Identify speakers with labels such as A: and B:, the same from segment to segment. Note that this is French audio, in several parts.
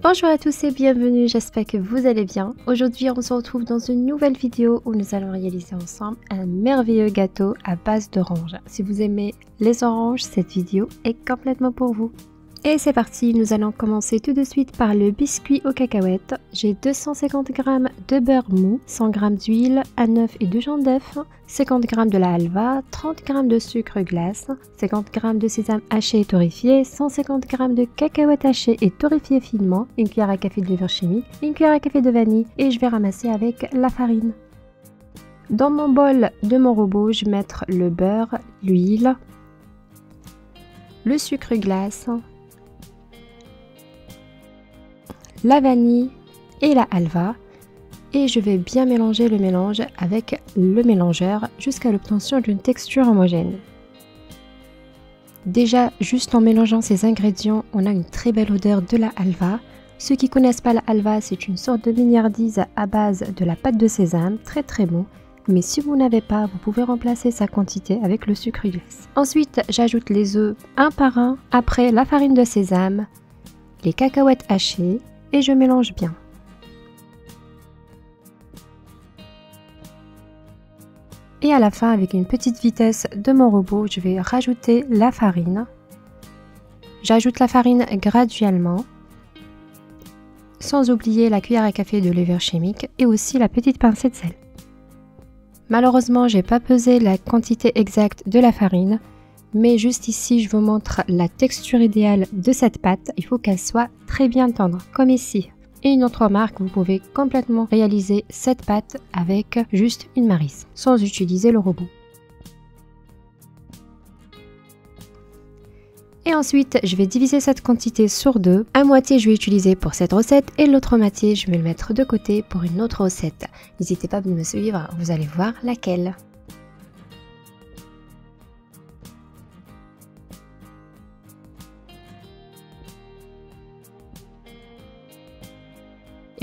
A: Bonjour à tous et bienvenue, j'espère que vous allez bien. Aujourd'hui on se retrouve dans une nouvelle vidéo où nous allons réaliser ensemble un merveilleux gâteau à base d'oranges. Si vous aimez les oranges, cette vidéo est complètement pour vous. Et c'est parti, nous allons commencer tout de suite par le biscuit aux cacahuètes. J'ai 250 g de beurre mou, 100 g d'huile, un œuf et 2 jaunes d'œuf, 50 g de la halva, 30 g de sucre glace, 50 g de sésame haché et torréfié, 150 g de cacahuètes hachées et torréfiées finement, une cuillère à café de levure chimique, une cuillère à café de vanille et je vais ramasser avec la farine. Dans mon bol de mon robot, je vais mettre le beurre, l'huile, le sucre glace, la vanille et la halva et je vais bien mélanger le mélange avec le mélangeur jusqu'à l'obtention d'une texture homogène. Déjà, juste en mélangeant ces ingrédients, on a une très belle odeur de la halva. Ceux qui connaissent pas la halva, c'est une sorte de mignardise à base de la pâte de sésame, très bon. Mais si vous n'avez pas, vous pouvez remplacer sa quantité avec le sucre glace. Ensuite, j'ajoute les œufs un par un, après la farine de sésame, les cacahuètes hachées, et je mélange bien. Et à la fin, avec une petite vitesse de mon robot, je vais rajouter la farine. J'ajoute la farine graduellement, sans oublier la cuillère à café de levure chimique et aussi la petite pincée de sel. Malheureusement, j'ai pas pesé la quantité exacte de la farine, mais juste ici, je vous montre la texture idéale de cette pâte. Il faut qu'elle soit très bien tendre, comme ici. Et une autre remarque, vous pouvez complètement réaliser cette pâte avec juste une maryse, sans utiliser le robot. Et ensuite, je vais diviser cette quantité sur deux. Un moitié, je vais utiliser pour cette recette et l'autre moitié, je vais le mettre de côté pour une autre recette. N'hésitez pas à me suivre, vous allez voir laquelle.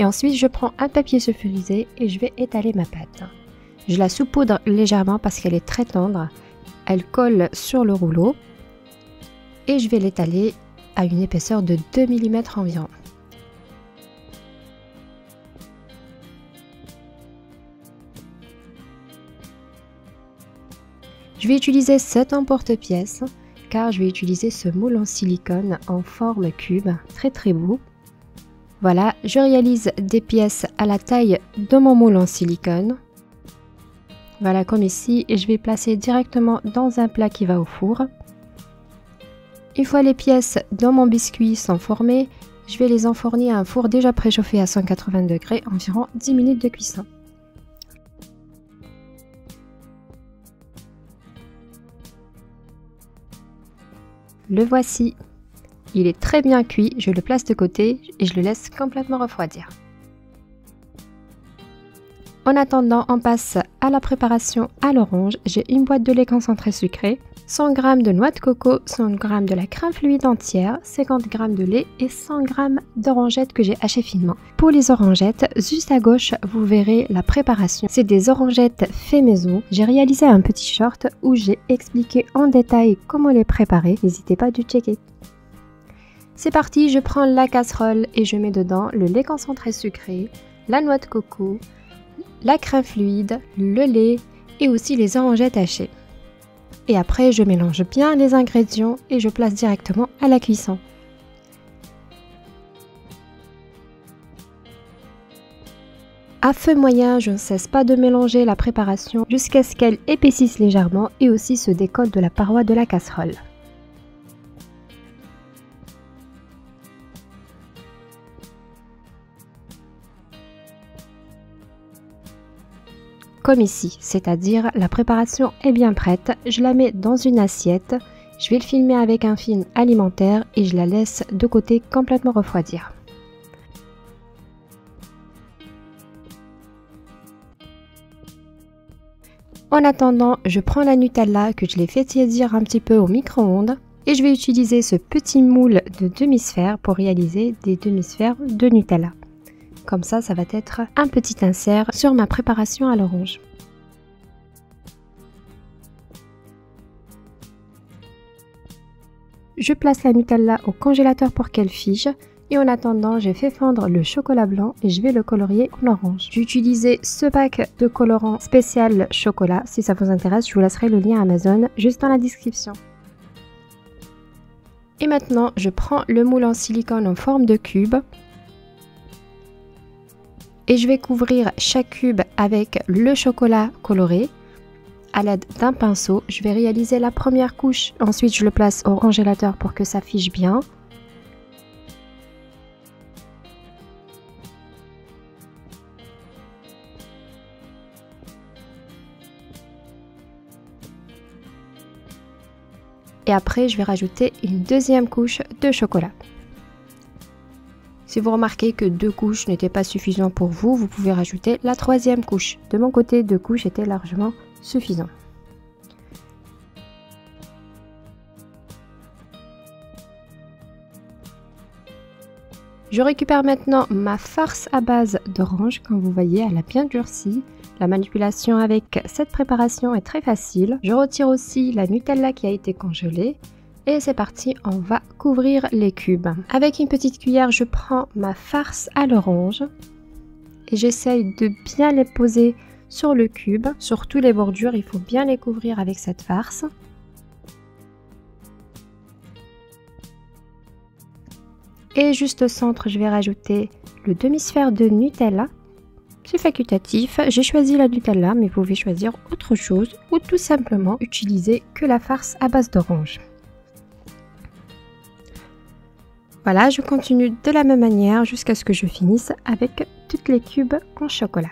A: Et ensuite, je prends un papier sulfurisé et je vais étaler ma pâte. Je la saupoudre légèrement parce qu'elle est très tendre. Elle colle sur le rouleau. Et je vais l'étaler à une épaisseur de 2 mm environ. Je vais utiliser cet emporte-pièce car je vais utiliser ce moule en silicone en forme cube, très beau. Voilà, je réalise des pièces à la taille de mon moule en silicone. Voilà, comme ici, et je vais placer directement dans un plat qui va au four. Une fois les pièces dans mon biscuit sont formées, je vais les enfourner à un four déjà préchauffé à 180 degrés, environ 10 minutes de cuisson. Le voici. Il est très bien cuit, je le place de côté et je le laisse complètement refroidir. En attendant, on passe à la préparation à l'orange. J'ai une boîte de lait concentré sucré, 100 g de noix de coco, 100 g de la crème fluide entière, 50 g de lait et 100 g d'orangettes que j'ai hachées finement. Pour les orangettes, juste à gauche, vous verrez la préparation. C'est des orangettes fait maison. J'ai réalisé un petit short où j'ai expliqué en détail comment les préparer. N'hésitez pas à le checker. C'est parti, je prends la casserole et je mets dedans le lait concentré sucré, la noix de coco, la crème fluide, le lait et aussi les orangettes hachées. Et après, je mélange bien les ingrédients et je place directement à la cuisson. À feu moyen, je ne cesse pas de mélanger la préparation jusqu'à ce qu'elle épaississe légèrement et aussi se décolle de la paroi de la casserole. Comme ici, c'est-à-dire la préparation est bien prête, je la mets dans une assiette, je vais le filmer avec un film alimentaire et je la laisse de côté complètement refroidir. En attendant, je prends la Nutella que je l'ai fait tiédir un petit peu au micro-ondes et je vais utiliser ce petit moule de demi-sphère pour réaliser des demi-sphères de Nutella. Comme ça, ça va être un petit insert sur ma préparation à l'orange. Je place la Nutella au congélateur pour qu'elle fige Et en attendant, j'ai fait fondre le chocolat blanc et je vais le colorier en orange. J'ai utilisé ce pack de colorant spécial chocolat. Si ça vous intéresse, je vous laisserai le lien Amazon juste dans la description. Et maintenant, je prends le moule en silicone en forme de cube. Et je vais couvrir chaque cube avec le chocolat coloré. À l'aide d'un pinceau, je vais réaliser la première couche. Ensuite, je le place au congélateur pour que ça fiche bien. Et après, je vais rajouter une deuxième couche de chocolat. Si vous remarquez que 2 couches n'étaient pas suffisantes pour vous, vous pouvez rajouter la troisième couche. De mon côté, 2 couches étaient largement suffisant. Je récupère maintenant ma farce à base d'orange. Comme vous voyez, elle a bien durci. La manipulation avec cette préparation est très facile. Je retire aussi la Nutella qui a été congelée. Et c'est parti, on va couvrir les cubes. Avec une petite cuillère, je prends ma farce à l'orange. Et j'essaye de bien les poser sur le cube, sur toutes les bordures, il faut bien les couvrir avec cette farce. Et juste au centre, je vais rajouter le demi-sphère de Nutella. C'est facultatif, j'ai choisi la Nutella, mais vous pouvez choisir autre chose ou tout simplement utiliser que la farce à base d'orange. Voilà, je continue de la même manière jusqu'à ce que je finisse avec toutes les cubes en chocolat.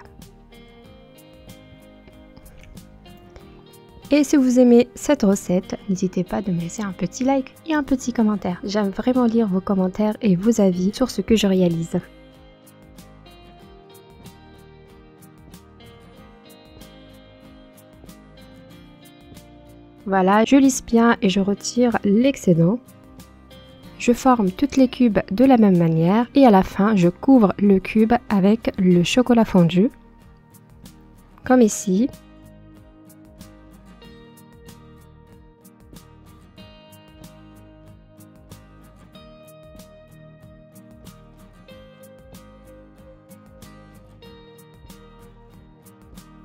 A: Et si vous aimez cette recette, n'hésitez pas de me laisser un petit like et un petit commentaire. J'aime vraiment lire vos commentaires et vos avis sur ce que je réalise. Voilà, je lisse bien et je retire l'excédent. Je forme toutes les cubes de la même manière et à la fin, je couvre le cube avec le chocolat fondu, comme ici.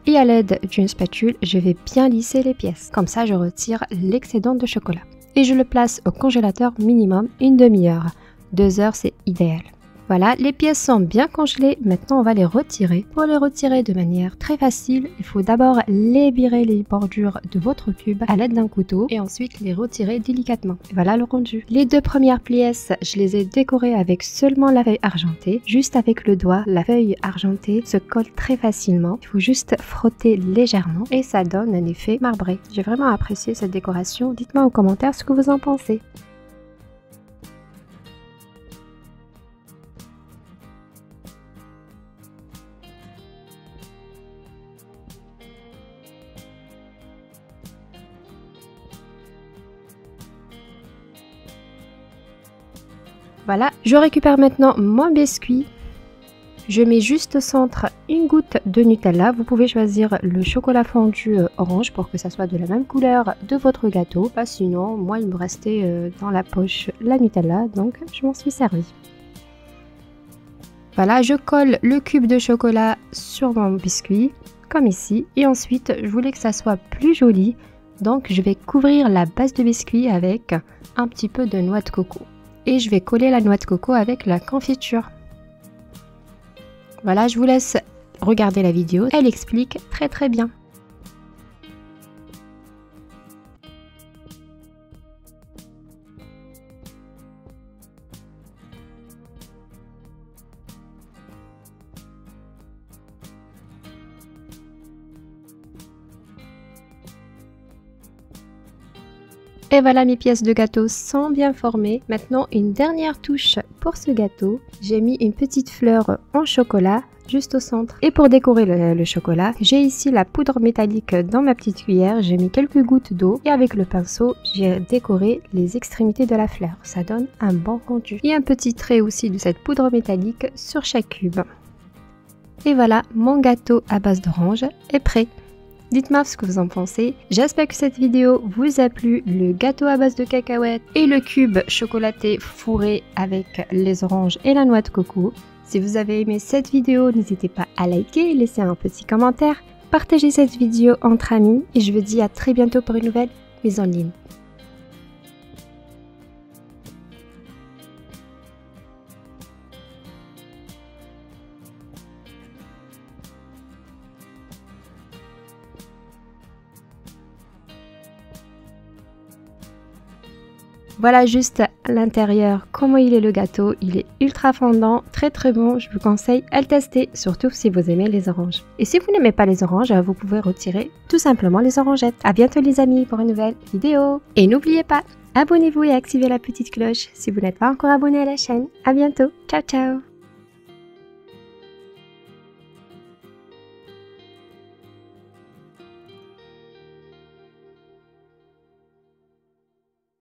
A: Et à l'aide d'une spatule, je vais bien lisser les pièces. Comme ça, je retire l'excédent de chocolat. Et je le place au congélateur minimum une demi-heure. 2 heures, c'est idéal. Voilà, les pièces sont bien congelées. Maintenant, on va les retirer. Pour les retirer de manière très facile, il faut d'abord lébirer les bordures de votre cube à l'aide d'un couteau et ensuite les retirer délicatement. Et voilà le rendu. Les 2 premières pièces, je les ai décorées avec seulement la feuille argentée. Juste avec le doigt, la feuille argentée se colle très facilement. Il faut juste frotter légèrement et ça donne un effet marbré. J'ai vraiment apprécié cette décoration. Dites-moi en commentaire ce que vous en pensez. Voilà, je récupère maintenant mon biscuit. Je mets juste au centre une goutte de Nutella. Vous pouvez choisir le chocolat fondu orange pour que ça soit de la même couleur de votre gâteau. Pas sinon, moi il me restait dans la poche la Nutella, donc je m'en suis servi. Voilà, je colle le cube de chocolat sur mon biscuit, comme ici. Et ensuite, je voulais que ça soit plus joli, donc je vais couvrir la base de biscuit avec un petit peu de noix de coco. Et je vais coller la noix de coco avec la confiture. Voilà, je vous laisse regarder la vidéo, elle explique très bien. Et voilà, mes pièces de gâteau sont bien formées. Maintenant, une dernière touche pour ce gâteau. J'ai mis une petite fleur en chocolat juste au centre. Et pour décorer le chocolat, j'ai ici la poudre métallique dans ma petite cuillère. J'ai mis quelques gouttes d'eau et avec le pinceau, j'ai décoré les extrémités de la fleur. Ça donne un bon rendu. Et un petit trait aussi de cette poudre métallique sur chaque cube. Et voilà, mon gâteau à base d'orange est prêt. Dites-moi ce que vous en pensez. J'espère que cette vidéo vous a plu. Le gâteau à base de cacahuètes et le cube chocolaté fourré avec les oranges et la noix de coco. Si vous avez aimé cette vidéo, n'hésitez pas à liker, laisser un petit commentaire, partagez cette vidéo entre amis et je vous dis à très bientôt pour une nouvelle mise en ligne. Voilà juste l'intérieur, comment il est le gâteau, il est ultra fondant, très bon, je vous conseille à le tester, surtout si vous aimez les oranges. Et si vous n'aimez pas les oranges, vous pouvez retirer tout simplement les orangettes. À bientôt les amis pour une nouvelle vidéo. Et n'oubliez pas, abonnez-vous et activez la petite cloche si vous n'êtes pas encore abonné à la chaîne. À bientôt, ciao ciao.